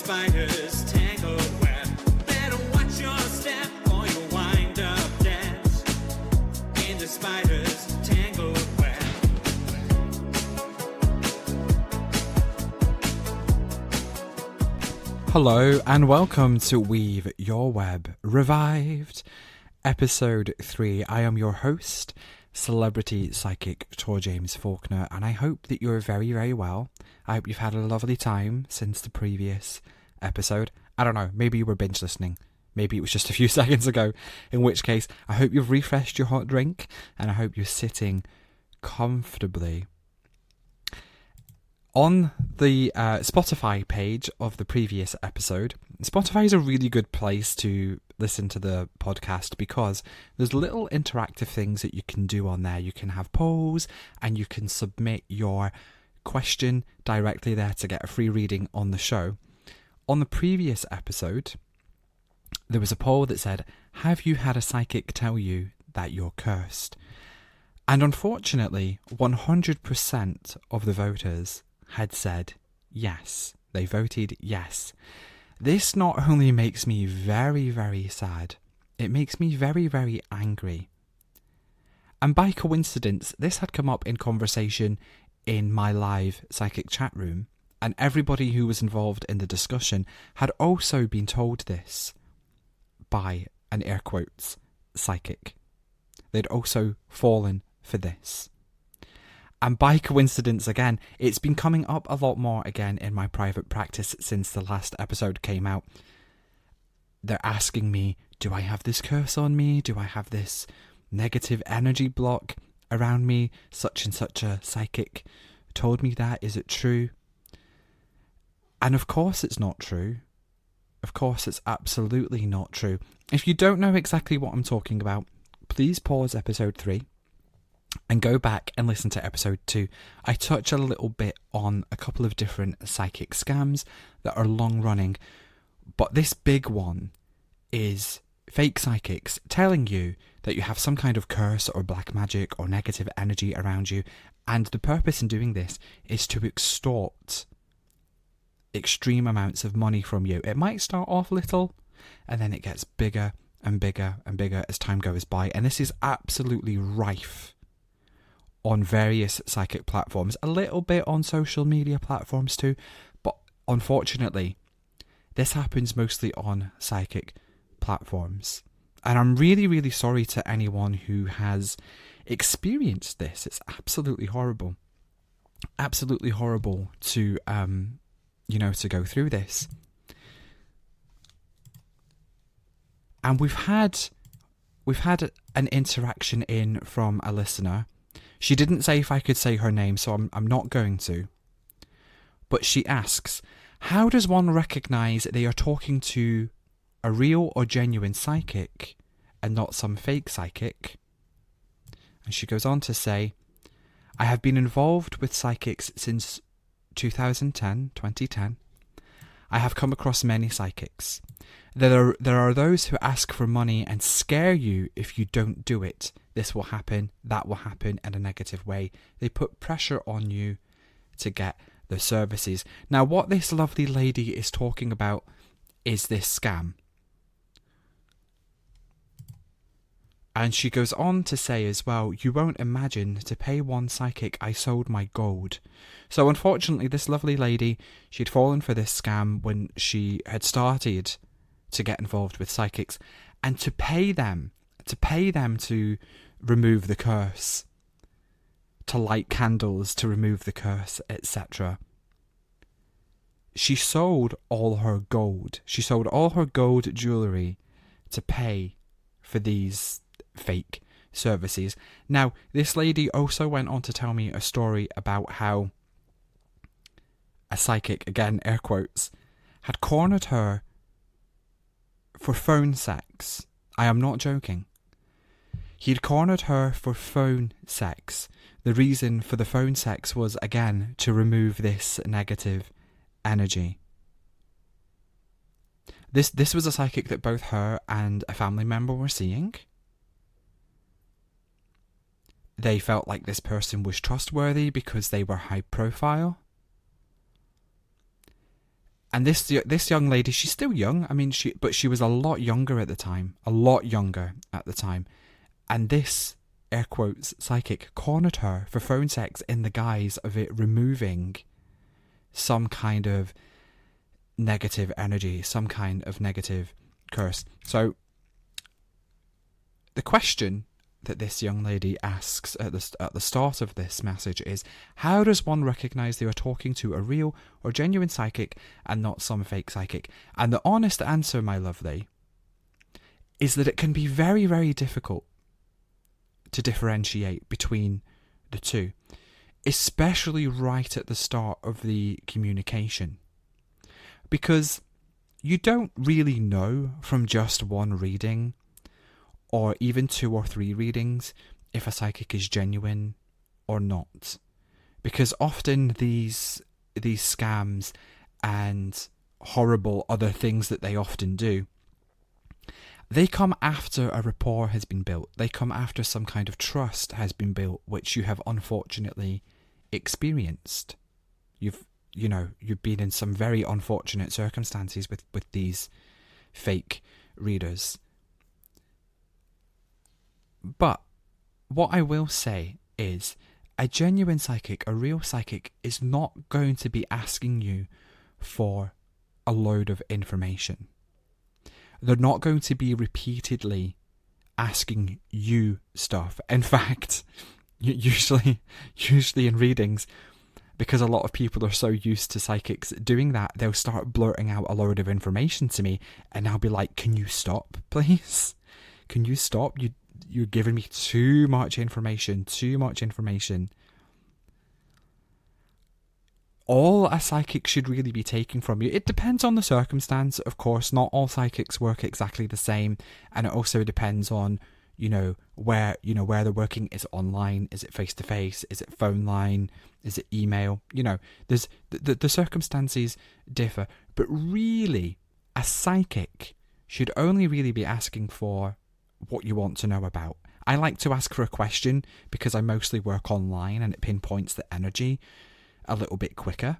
spider's tangled web. Better watch your step or you'll wind up dead in the spider's tangled web. Hello and welcome to Weave Your Web Revived, Episode 3. I am your host, celebrity psychic Tor James Faulkner, and I hope that you're very, very well. I hope you've had a lovely time since the previous episode. I don't know, maybe you were binge listening. Maybe it was just a few seconds ago, in which case I hope you've refreshed your hot drink and I hope you're sitting comfortably. On the Spotify page of the previous episode, Spotify is a really good place to listen to the podcast because there's little interactive things that you can do on there. You can have polls and you can submit your question directly there to get a free reading on the show. On the previous episode, there was a poll that said, have you had a psychic tell you that you're cursed? And unfortunately, 100% of the voters had said yes. They voted yes. This not only makes me very, very sad, it makes me very, very angry. And by coincidence, this had come up in conversation in my live psychic chat room, and everybody who was involved in the discussion had also been told this by an air quotes psychic. They'd also fallen for this. And by coincidence again, it's been coming up a lot more again in my private practice since the last episode came out. They're asking me, do I have this curse on me? Do I have this negative energy block around me? Such and such a psychic told me that. Is it true? And of course it's not true. Of course it's absolutely not true. If you don't know exactly what I'm talking about, please pause episode 3. And go back and listen to episode 2. I touch a little bit on a couple of different psychic scams that are long running. But this big one is fake psychics telling you that you have some kind of curse or black magic or negative energy around you. And the purpose in doing this is to extort extreme amounts of money from you. It might start off little and then it gets bigger and bigger and bigger as time goes by. And this is absolutely rife on various psychic platforms, a little bit on social media platforms too, but unfortunately this happens mostly on psychic platforms. And I'm really, really sorry to anyone who has experienced this. It's absolutely horrible to to go through this. And we've had an interaction in from a listener. She didn't say if I could say her name, so I'm not going to. But she asks, how does one recognise they are talking to a real or genuine psychic and not some fake psychic? And she goes on to say, I have been involved with psychics since 2010. I have come across many psychics. There are those who ask for money and scare you if you don't do it. This will happen, that will happen in a negative way. They put pressure on you to get the services. Now, what this lovely lady is talking about is this scam. And she goes on to say as well, you won't imagine, to pay one psychic I sold my gold. So unfortunately, this lovely lady, she'd fallen for this scam when she had started to get involved with psychics, and to pay them to remove the curse, to light candles to remove the curse, etc. She sold all her gold. She sold all her gold jewellery to pay for these fake services. Now, this lady also went on to tell me a story about how a psychic, again air quotes, had cornered her for phone sex. I am not joking. He'd cornered her for phone sex. The reason for the phone sex was, again, to remove this negative energy. This was a psychic that both her and a family member were seeing. They felt like this person was trustworthy because they were high profile. And this young lady, she's still young. I mean, but she was a lot younger at the time. A lot younger at the time. And this, air quotes, psychic cornered her for phone sex in the guise of it removing some kind of negative energy, some kind of negative curse. So the question that this young lady asks at the start of this message is, how does one recognize they are talking to a real or genuine psychic and not some fake psychic? And the honest answer, my lovely, is that it can be very, very difficult to differentiate between the two, especially right at the start of the communication, because you don't really know from just one reading or even 2 or 3 readings if a psychic is genuine or not. Because often these scams and horrible other things that they often do, they come after a rapport has been built. They come after some kind of trust has been built, which you have unfortunately experienced. You've been in some very unfortunate circumstances with these fake readers. But what I will say is, a genuine psychic, a real psychic, is not going to be asking you for a load of information. They're not going to be repeatedly asking you stuff. In fact, usually in readings, because a lot of people are so used to psychics doing that, they'll start blurting out a load of information to me, and I'll be like, can you stop, please? Can you stop? You're giving me too much information. All a psychic should really be taking from you, it depends on the circumstance, of course. Not all psychics work exactly the same, and it also depends on, where they're working. Is it online? Is it face to face? Is it phone line? Is it email? There's the circumstances differ, but really, a psychic should only really be asking for what you want to know about. I like to ask for a question because I mostly work online and it pinpoints the energy a little bit quicker,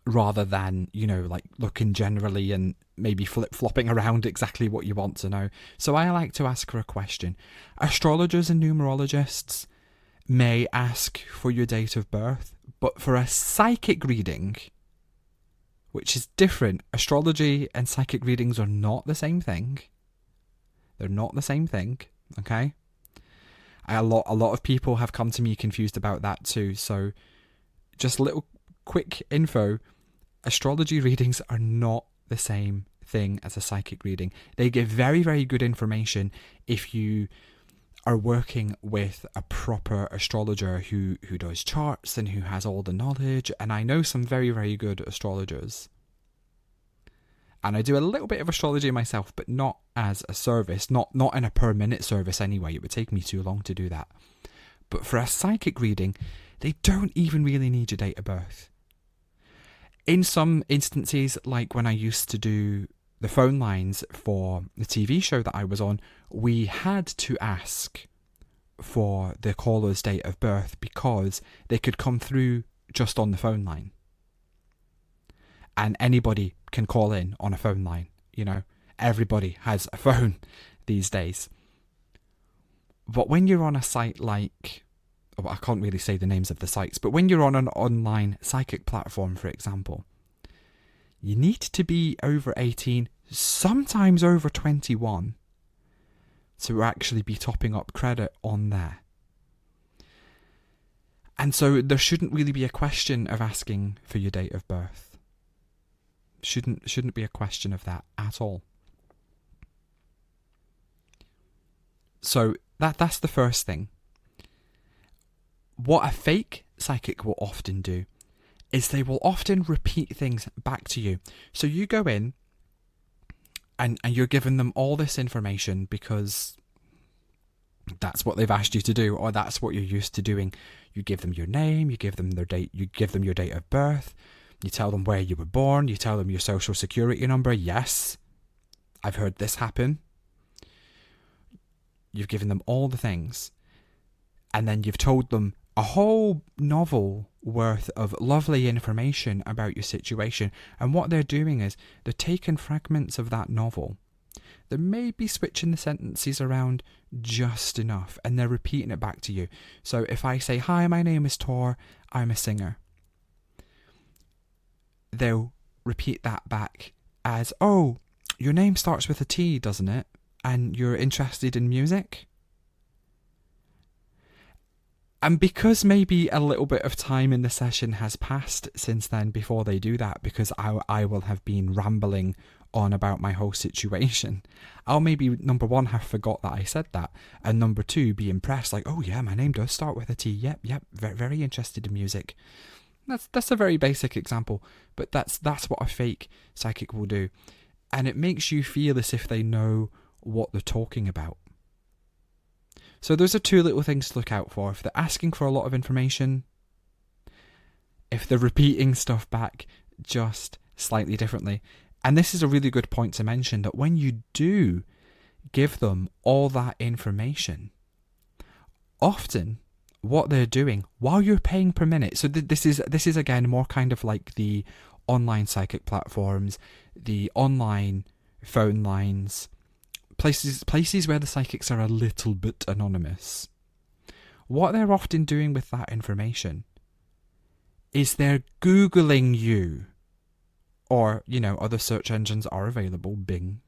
rather than, like looking generally and maybe flip-flopping around exactly what you want to know. So I like to ask for a question. Astrologers and numerologists may ask for your date of birth, but for a psychic reading, which is different, astrology and psychic readings are not the same thing. They're not the same thing, okay? A lot of people have come to me confused about that too. So just a little quick info. Astrology readings are not the same thing as a psychic reading. They give very, very good information if you are working with a proper astrologer who does charts and who has all the knowledge. And I know some very, very good astrologers. And I do a little bit of astrology myself, but not as a service, not in a per minute service anyway. It would take me too long to do that. But for a psychic reading, they don't even really need your date of birth. In some instances, like when I used to do the phone lines for the TV show that I was on, we had to ask for the caller's date of birth because they could come through just on the phone line. And anybody can call in on a phone line, Everybody has a phone these days. But when you're on a site like, I can't really say the names of the sites, but when you're on an online psychic platform, for example, you need to be over 18, sometimes over 21, to actually be topping up credit on there. And so there shouldn't really be a question of asking for your date of birth. Shouldn't be a question of that at all. So that's the first thing. What a fake psychic will often do is they will often repeat things back to you. So you go in and you're giving them all this information because that's what they've asked you to do, or that's what you're used to doing. You give them your name, you give them their date, you give them your date of birth, you tell them where you were born, you tell them your social security number. Yes, I've heard this happen. You've given them all the things. And then you've told them a whole novel worth of lovely information about your situation. And what they're doing is they're taking fragments of that novel. They may be switching the sentences around just enough, and they're repeating it back to you. So if I say, "Hi, my name is Tor, I'm a singer," they'll repeat that back as, "Oh, your name starts with a T, doesn't it? And you're interested in music?" And because maybe a little bit of time in the session has passed since then before they do that, because I will have been rambling on about my whole situation, I'll maybe, number one, have forgot that I said that, and number two, be impressed, like, "Oh yeah, my name does start with a T, yep, very, very interested in music." That's a very basic example, but that's what a fake psychic will do. And it makes you feel as if they know what they're talking about. So those are two little things to look out for. If they're asking for a lot of information, if they're repeating stuff back just slightly differently. And this is a really good point to mention, that when you do give them all that information, often what they're doing while you're paying per minute, so this is again more kind of like the online psychic platforms, the online phone lines, places where the psychics are a little bit anonymous. What they're often doing with that information is they're Googling you, or, other search engines are available, Bing.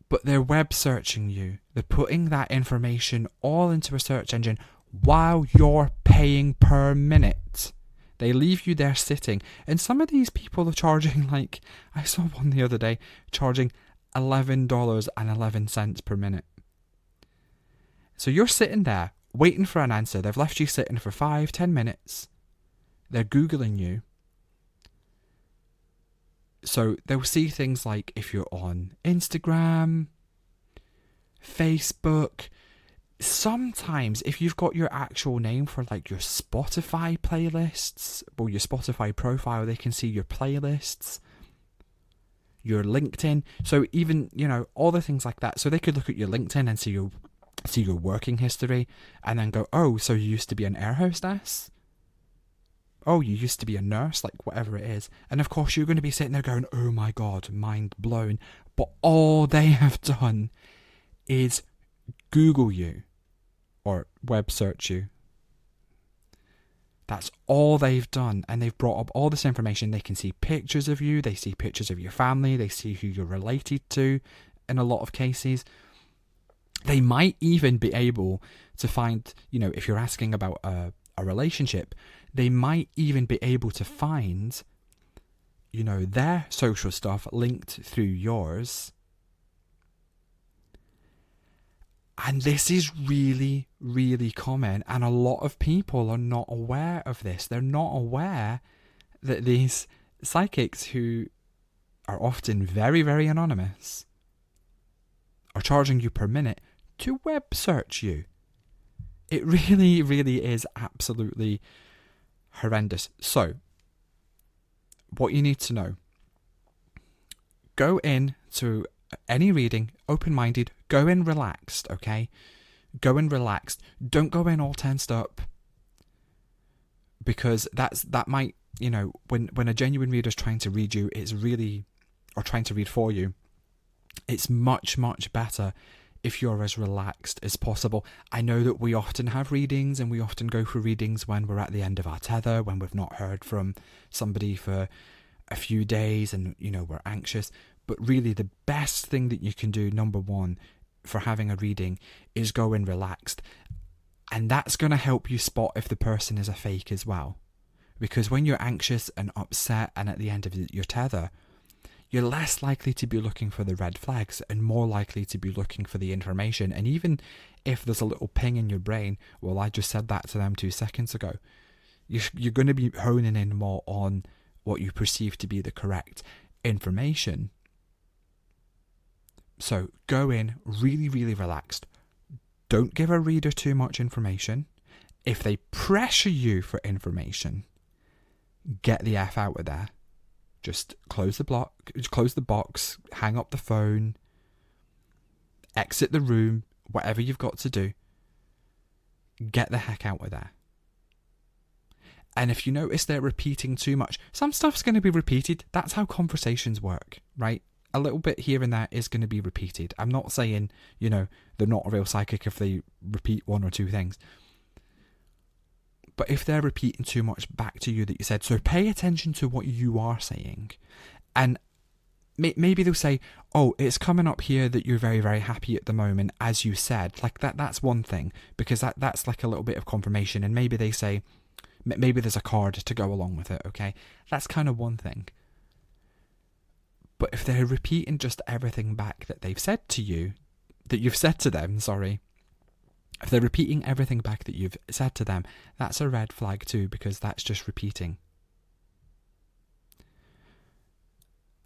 But they're web searching you. They're putting that information all into a search engine while you're paying per minute. They leave you there sitting. And some of these people are charging, like, I saw one the other day, charging $11.11 per minute. So you're sitting there waiting for an answer. They've left you sitting for 5-10 minutes. They're Googling you. So they'll see things like if you're on Instagram, Facebook. Sometimes if you've got your actual name for like your Spotify playlists, or your Spotify profile, they can see your playlists, your LinkedIn. So even, all the things like that. So they could look at your LinkedIn and see your working history and then go, "Oh, so you used to be an air hostess? Oh, you used to be a nurse," like whatever it is. And of course you're going to be sitting there going, "Oh my God, mind blown." But all they have done is Google you or web search you. That's all they've done. And they've brought up all this information. They can see pictures of you. They see pictures of your family. They see who you're related to in a lot of cases. They might even be able to find, if you're asking about a relationship, they might even be able to find, their social stuff linked through yours. And this is really, really common. And a lot of people are not aware of this. They're not aware that these psychics, who are often very, very anonymous, are charging you per minute to web search you. It really, really is absolutely horrendous. So, what you need to know: go in to any reading open-minded. Go in relaxed, okay? Go in relaxed. Don't go in all tensed up, because that might, when a genuine reader's trying to read you, or trying to read for you, it's much, much better if you're as relaxed as possible. I know that we often have readings, and we often go for readings when we're at the end of our tether, when we've not heard from somebody for a few days and, we're anxious. But really the best thing that you can do, number one, for having a reading is go in relaxed. And that's going to help you spot if the person is a fake as well. Because when you're anxious and upset and at the end of your tether, you're less likely to be looking for the red flags and more likely to be looking for the information. And even if there's a little ping in your brain, well, I just said that to them 2 seconds ago, you're going to be honing in more on what you perceive to be the correct information. So go in really, really relaxed. Don't give a reader too much information. If they pressure you for information, get the F out of there. Just close the box, hang up the phone, exit the room, whatever you've got to do. get the heck out of there. And if you notice they're repeating too much, some stuff's going to be repeated. That's how conversations work, right? A little bit here and there is going to be repeated. I'm not saying, they're not a real psychic if they repeat one or two things. But if they're repeating too much back to you that you said, so pay attention to what you are saying. And maybe they'll say, oh, it's coming up here that you're very, very happy at the moment, as you said. Like that's one thing, because that's like a little bit of confirmation. And maybe they say, maybe there's a card to go along with it, okay? That's kind of one thing. But if they're repeating just everything back that they've said to you, that you've said to them, if they're repeating everything back that you've said to them, that's a red flag too, because that's just repeating.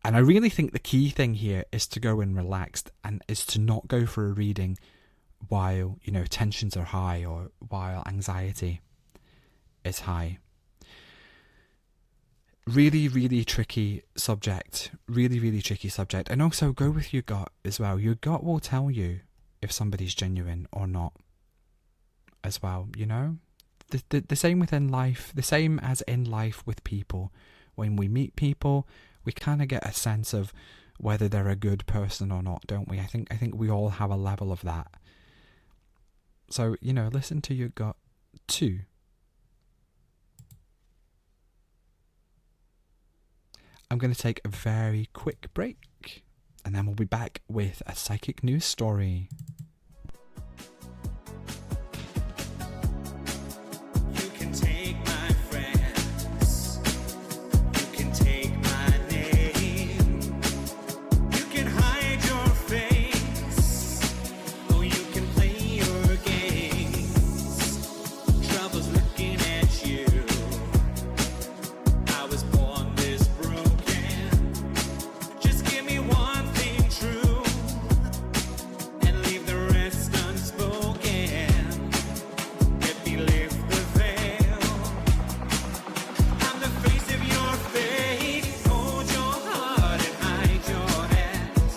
And I really think the key thing here is to go in relaxed and is to not go for a reading while, tensions are high or while anxiety is high. Really, really tricky subject. Really, really tricky subject. And also go with your gut as well. Your gut will tell you if somebody's genuine or not as well, The same within life, the same as in life with people. When we meet people, we kind of get a sense of whether they're a good person or not, don't we? I think we all have a level of that. So, listen to your gut too. I'm going to take a very quick break, and then we'll be back with a psychic news story. You can take my friends, you can take my name, you can hide your face, or you can play your games. Trouble's looking at you. I was born this broken. Just give me one thing true, and leave the rest unspoken. Let me lift the veil. I'm the face of your fate. Hold your heart and hide your hands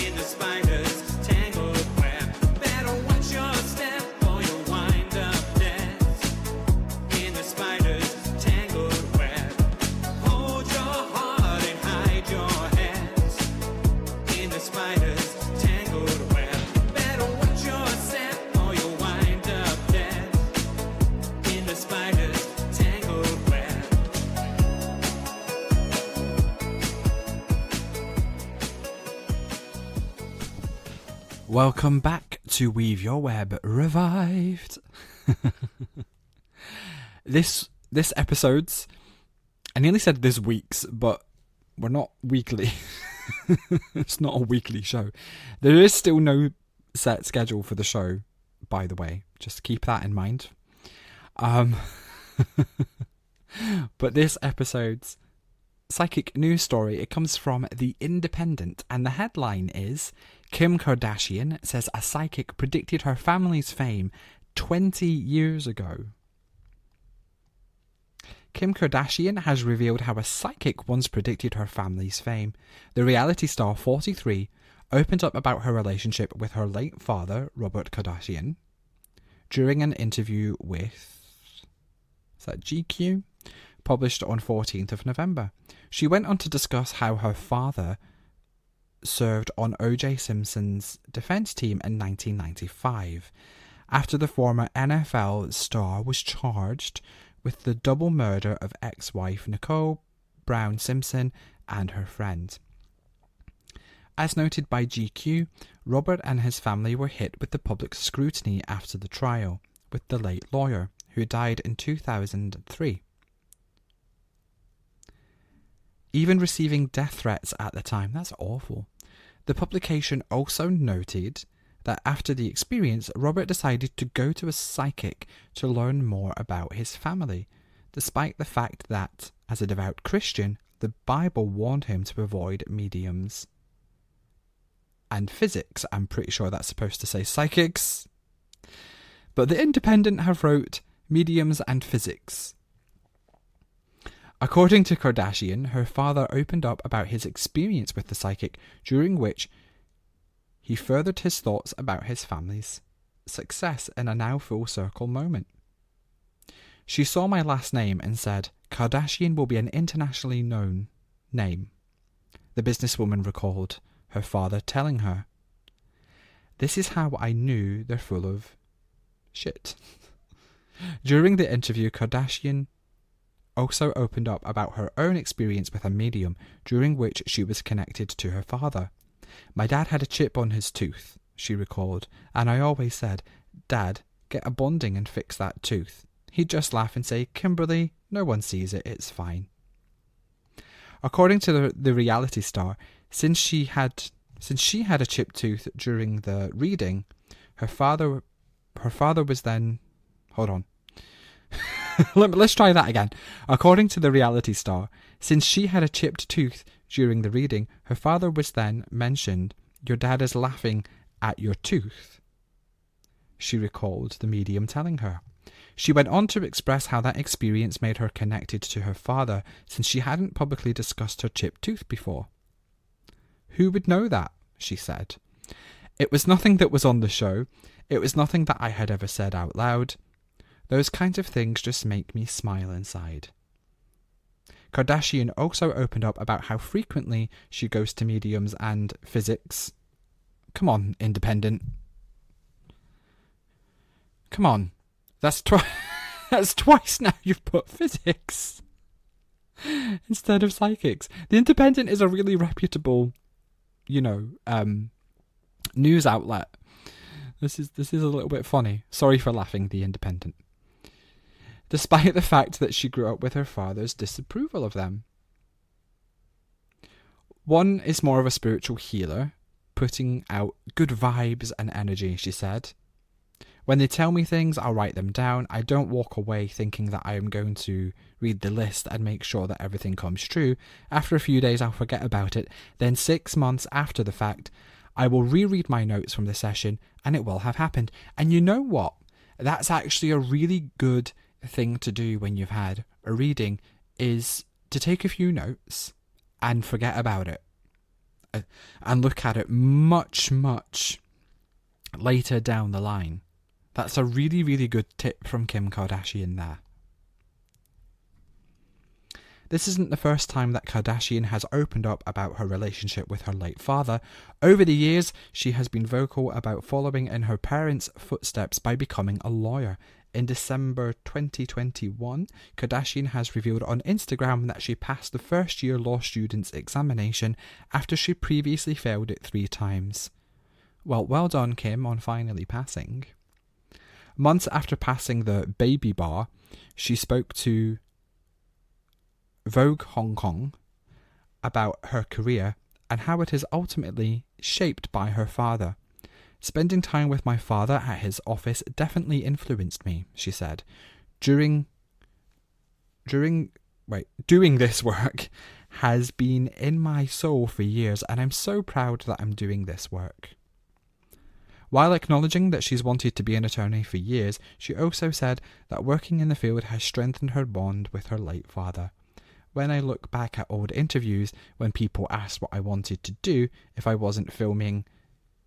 in the spider's tangled web. Better watch your step or you'll wind up dead in the spider's tangled web. Hold your heart and hide your hands in the spider's tangled web. Better watch your step or you'll wind up dead in the spider's tangled web. Welcome back to Weave Your Web Revived. This episode's, I nearly said this week's, but we're not weekly. It's not a weekly show. There is still no set schedule for the show, by the way. Just keep that in mind. But this episode's psychic news story, it comes from The Independent, and the headline is, Kim Kardashian says a psychic predicted her family's fame 20 years ago. Kim Kardashian has revealed how a psychic once predicted her family's fame. The reality star, 43, opened up about her relationship with her late father, Robert Kardashian, during an interview with, is that GQ? Published on 14th of November. She went on to discuss how her father served on O.J. Simpson's defense team in 1995, after the former NFL star was charged with the double murder of ex-wife Nicole Brown Simpson and her friend. As noted by GQ, Robert and his family were hit with the public scrutiny after the trial with the late lawyer, who died in 2003. Even receiving death threats at the time. That's awful. The publication also noted that after the experience, Robert decided to go to a psychic to learn more about his family, despite the fact that, as a devout Christian, the Bible warned him to avoid mediums and physics. I'm pretty sure that's supposed to say psychics. But The Independent have wrote mediums and physics. According to Kardashian, her father opened up about his experience with the psychic, during which he furthered his thoughts about his family's success in a now full circle moment. She saw my last name and said, Kardashian will be an internationally known name. The businesswoman recalled her father telling her, "This is how I knew they're full of shit." During the interview, Kardashian also opened up about her own experience with a medium during which she was connected to her father. "My dad had a chip on his tooth," she recalled, "and I always said, 'Dad, get a bonding and fix that tooth.' He'd just laugh and say, 'Kimberly, no one sees it, it's fine.'" According to the reality star, since she had a chipped tooth during the reading, her father was then... Hold on. Let's try that again. According to the reality star, since she had a chipped tooth during the reading, her father was then mentioned, "Your dad is laughing at your tooth," she recalled the medium telling her. She went on to express how that experience made her connected to her father, since she hadn't publicly discussed her chipped tooth before. "Who would know that?" she said. "It was nothing that was on the show. It was nothing that I had ever said out loud. Those kinds of things just make me smile inside." Kardashian also opened up about how frequently she goes to mediums and physics. Come on, Independent. Come on. That's twice now you've put physics instead of psychics. The Independent is a really reputable, news outlet. This is a little bit funny. Sorry for laughing, The Independent. Despite the fact that she grew up with her father's disapproval of them. "One is more of a spiritual healer, putting out good vibes and energy," she said. "When they tell me things, I'll write them down. I don't walk away thinking that I am going to read the list and make sure that everything comes true. After a few days, I'll forget about it. Then 6 months after the fact, I will reread my notes from the session and it will have happened." And you know what? That's actually a really good thing to do when you've had a reading, is to take a few notes and forget about it and look at it much, much later down the line. That's a really, really good tip from Kim Kardashian there. This isn't the first time that Kardashian has opened up about her relationship with her late father. Over the years, she has been vocal about following in her parents' footsteps by becoming a lawyer. In December 2021, Kardashian has revealed on Instagram that she passed the first-year law student's examination after she previously failed it 3 times. Well done, Kim, on finally passing. Months after passing the baby bar, she spoke to Vogue Hong Kong about her career and how it is ultimately shaped by her father. "Spending time with my father at his office definitely influenced me," she said. Doing this work has been in my soul for years, and I'm so proud that I'm doing this work." While acknowledging that she's wanted to be an attorney for years, she also said that working in the field has strengthened her bond with her late father. "When I look back at old interviews, when people asked what I wanted to do if I wasn't filming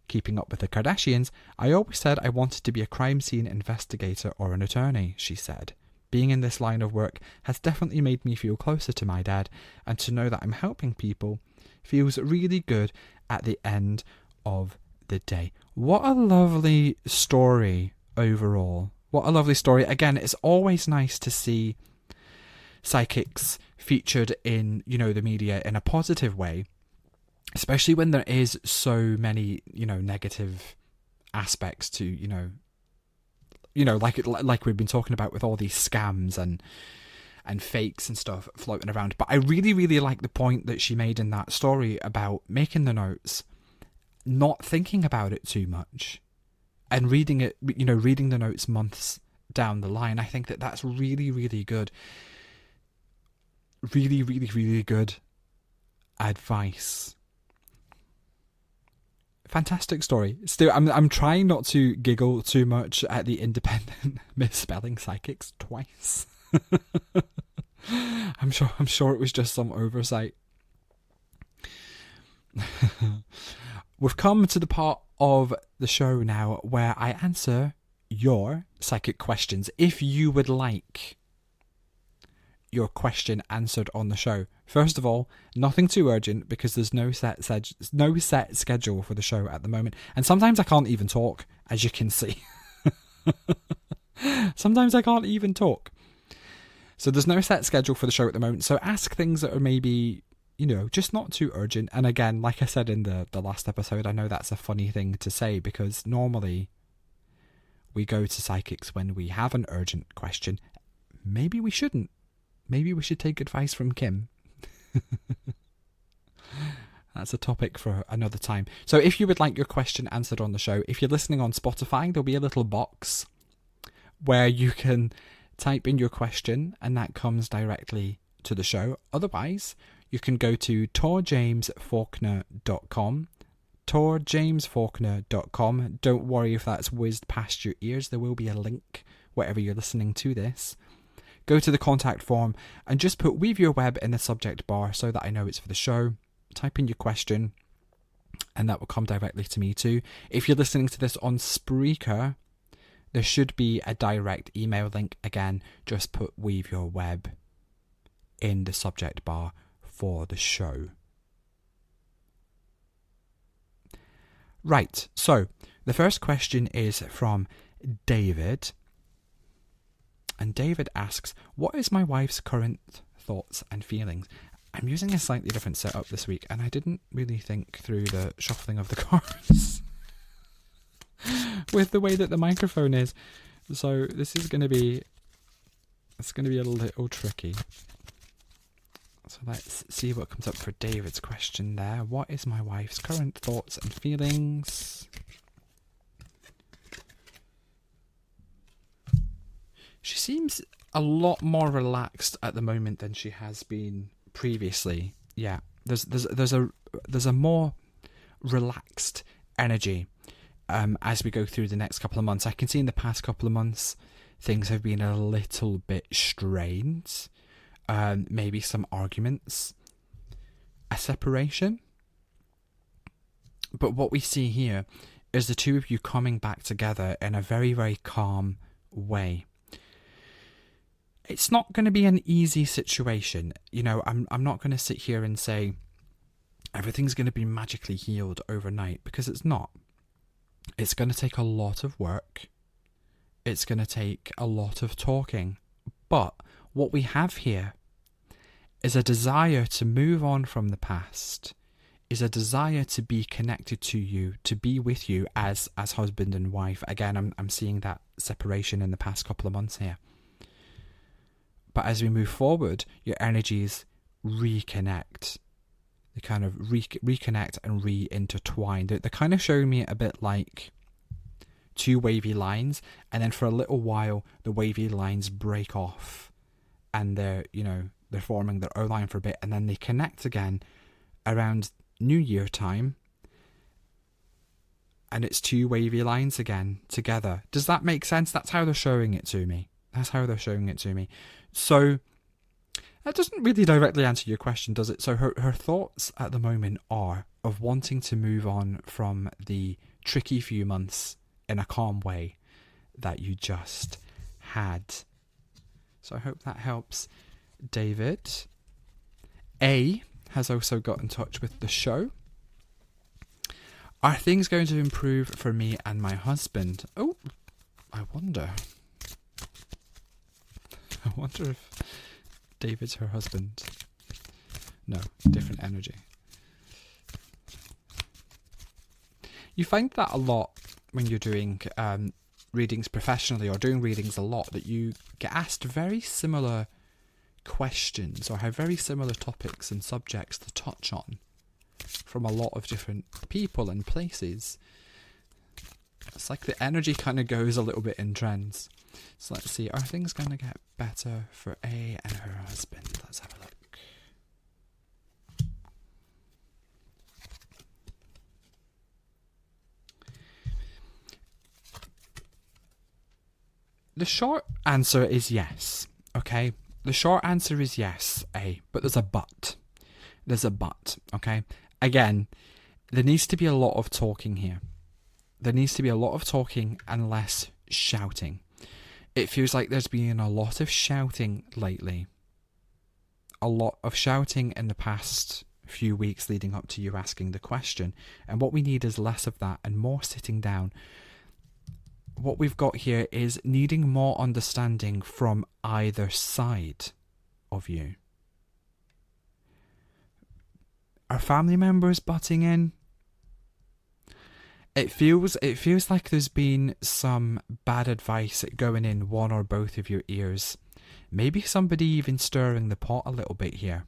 Keeping Up with the Kardashians, I always said I wanted to be a crime scene investigator or an attorney," she said. "Being in this line of work has definitely made me feel closer to my dad, and to know that I'm helping people feels really good at the end of the day." What a lovely story overall. What a lovely story. Again, it's always nice to see psychics featured in, the media in a positive way, especially when there is so many, negative aspects to, like we've been talking about with all these scams and fakes and stuff floating around. But I really, really like the point that she made in that story about making the notes, not thinking about it too much, and reading the notes months down the line. I think that that's really, really good. Really, really, really good advice. Fantastic story. Still, I'm trying not to giggle too much at The Independent misspelling psychics twice. I'm sure it was just some oversight. we've come to the part of the show now where I answer your psychic questions. If you would like your question answered on the show, first of all, nothing too urgent because there's no set schedule for the show at the moment, and sometimes I can't even talk, as you can see. Sometimes I can't even talk, so there's no set schedule for the show at the moment. So ask things that are maybe, just not too urgent. And again, like I said in the last episode, I know that's a funny thing to say because normally we go to psychics when we have an urgent question. Maybe we shouldn't. Maybe we should take advice from Kim. That's a topic for another time. So if you would like your question answered on the show, if you're listening on Spotify, there'll be a little box where you can type in your question and that comes directly to the show. Otherwise, you can go to torjamesfaulkner.com. torjamesfaulkner.com. Don't worry if that's whizzed past your ears. There will be a link wherever you're listening to this. Go to the contact form and just put Weave Your Web in the subject bar so that I know it's for the show. Type in your question and that will come directly to me too. If you're listening to this on Spreaker, there should be a direct email link. Again, just put Weave Your Web in the subject bar for the show. Right, so the first question is from David. And David asks, what is my wife's current thoughts and feelings? I'm using a slightly different setup this week, and I didn't really think through the shuffling of the cards with the way that the microphone is. So this is going to be, a little tricky. So let's see what comes up for David's question there. What is my wife's current thoughts and feelings? She seems a lot more relaxed at the moment than she has been previously. Yeah, there's a more relaxed energy as we go through the next couple of months. I can see in the past couple of months things have been a little bit strained. Maybe some arguments, a separation. But what we see here is the two of you coming back together in a very, very calm way. It's not going to be an easy situation. I'm not going to sit here and say everything's going to be magically healed overnight, because it's not. It's going to take a lot of work. It's going to take a lot of talking. But what we have here is a desire to move on from the past, is a desire to be connected to you, to be with you as husband and wife. Again, I'm seeing that separation in the past couple of months here. But as we move forward, your energies reconnect. They kind of reconnect and re-intertwine. They're kind of showing me a bit like two wavy lines, and then for a little while, the wavy lines break off, and they're forming their own line for a bit, and then they connect again around New Year time, and it's two wavy lines again together. Does that make sense? That's how they're showing it to me. So that doesn't really directly answer your question, does it? So her thoughts at the moment are of wanting to move on from the tricky few months in a calm way that you just had. So I hope that helps, David. A has also got in touch with the show. Are things going to improve for me and my husband? Oh, I wonder if David's her husband. No, different energy. You find that a lot when you're doing readings professionally, or doing readings a lot, that you get asked very similar questions or have very similar topics and subjects to touch on from a lot of different people and places. It's like the energy kind of goes a little bit in trends. So let's see, are things going to get better for A and her husband? Let's have a look. The short answer is yes, okay? The short answer is yes, A, but there's a but. There's a but, okay? Again, There needs to be a lot of talking here. There needs to be a lot of talking and less shouting. It feels like there's been a lot of shouting lately. A lot of shouting in the past few weeks leading up to you asking the question. And what we need is less of that and more sitting down. What we've got here is needing more understanding from either side of you. Are family members butting in? It feels like there's been some bad advice going in one or both of your ears. Maybe somebody even stirring the pot a little bit here.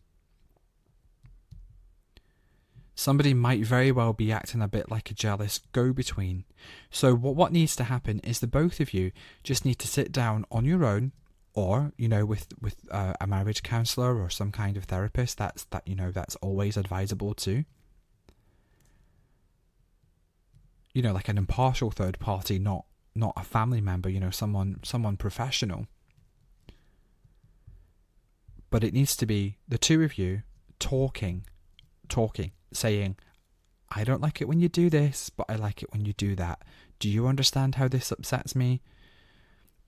Somebody might very well be acting a bit like a jealous go-between. So what needs to happen is the both of you just need to sit down on your own, or with a marriage counsellor or some kind of therapist. That's always advisable too. Like an impartial third party, not a family member. Someone professional. But it needs to be the two of you talking, saying, I don't like it when you do this, but I like it when you do that. Do you understand how this upsets me?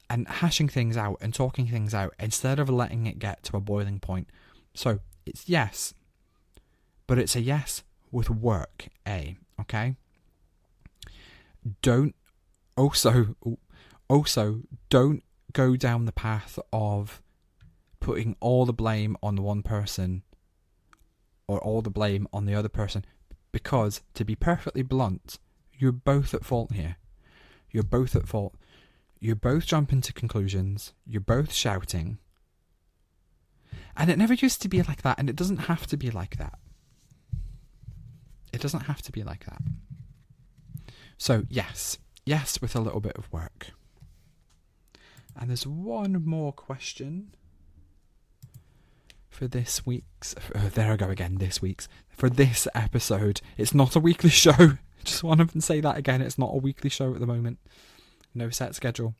And hashing things out and talking things out instead of letting it get to a boiling point. So it's yes, but it's a yes with work, okay? Don't don't go down the path of putting all the blame on the one person or all the blame on the other person, because, to be perfectly blunt, you're both at fault here. You're both at fault. You're both jumping to conclusions. You're both shouting. And it never used to be like that, and it doesn't have to be like that. It doesn't have to be like that. So, yes with a little bit of work. And there's one more question for this week's... there I go again, this week's. For this episode. It's not a weekly show. Just want to say that again. It's not a weekly show at the moment. No set schedule.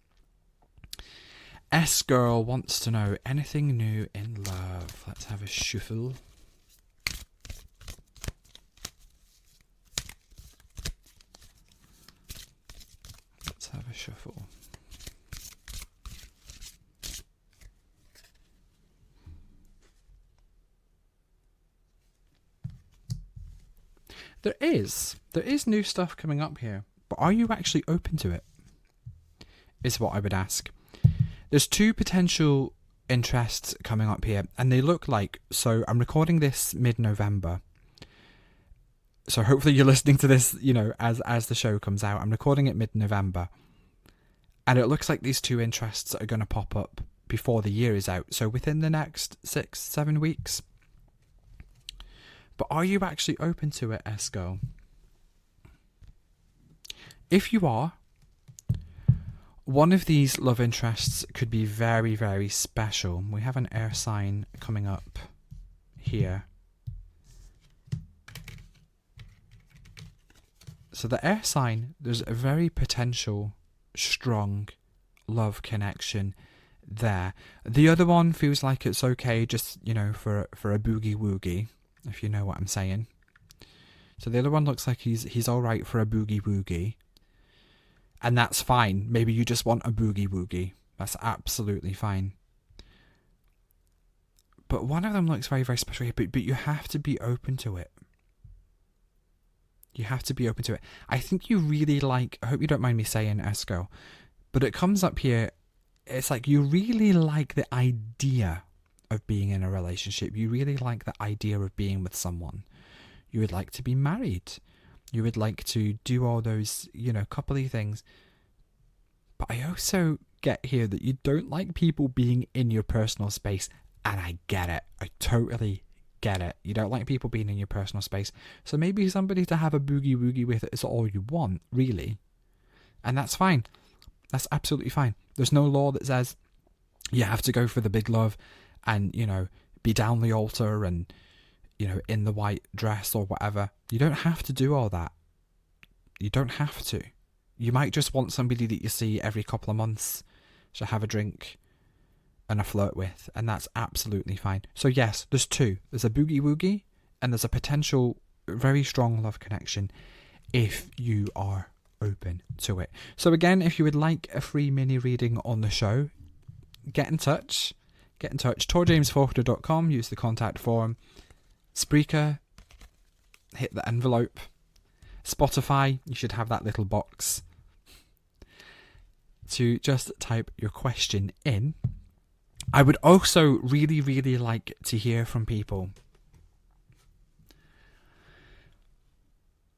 S-Girl wants to know, anything new in love? Let's have a shuffle. Let's have a shuffle. There is new stuff coming up here, but are you actually open to it? Is what I would ask. There's two potential interests coming up here, and they look like, so I'm recording this mid-November. So hopefully you're listening to this, as the show comes out. I'm recording it mid-November. And it looks like these two interests are going to pop up before the year is out. So within the next 6-7 weeks. But are you actually open to it, Esco? If you are, one of these love interests could be very, very special. We have an air sign coming up here. So the air sign, there's a very potential, strong love connection there. The other one feels like it's okay just, for a boogie-woogie, if you know what I'm saying. So the other one looks like he's alright for a boogie-woogie. And that's fine. Maybe you just want a boogie-woogie. That's absolutely fine. But one of them looks very, very special here. But you have to be open to it. You have to be open to it. I think you really like... I hope you don't mind me saying Esco. But it comes up here. It's like you really like the idea of being in a relationship. You really like the idea of being with someone. You would like to be married. You would like to do all those, coupley things. But I also get here that you don't like people being in your personal space. And I get it. I totally get it. You don't like people being in your personal space. So maybe somebody to have a boogie-woogie with is all you want, really. And that's fine. That's absolutely fine. There's no law that says you have to go for the big love and, be down the altar and, in the white dress or whatever. You don't have to do all that. You don't have to. You might just want somebody that you see every couple of months to have a drink and a flirt with, and that's absolutely fine. So yes, there's two. There's a boogie-woogie, and there's a potential very strong love connection if you are open to it. So again, if you would like a free mini reading on the show, get in touch. torjamesfaulkner.com, use the contact form. Spreaker, hit the envelope. Spotify, you should have that little box to just type your question in. I would also really, really like to hear from people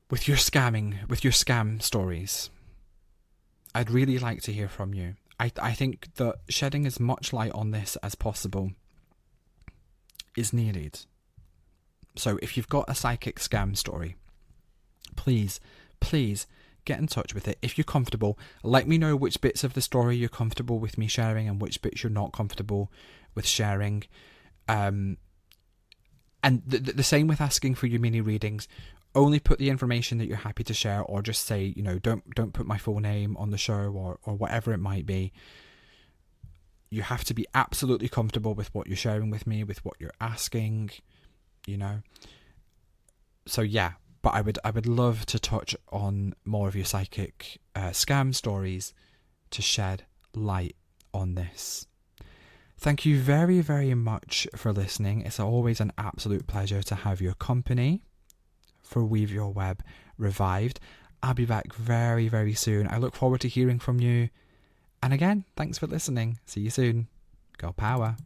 with your scam stories. I'd really like to hear from you. I think that shedding as much light on this as possible is needed. So if you've got a psychic scam story, please get in touch with it. If you're comfortable, let me know which bits of the story you're comfortable with me sharing and which bits you're not comfortable with sharing. And the same with asking for your mini readings. Only put the information that you're happy to share, or just say, don't put my full name on the show or whatever it might be. You have to be absolutely comfortable with what you're sharing with me, with what you're asking, So yeah, but I would love to touch on more of your psychic scam stories to shed light on this. Thank you very, very much for listening. It's always an absolute pleasure to have your company for Weave Your Web Revived. I'll be back very, very soon. I look forward to hearing from you. And again, thanks for listening. See you soon. Go Power.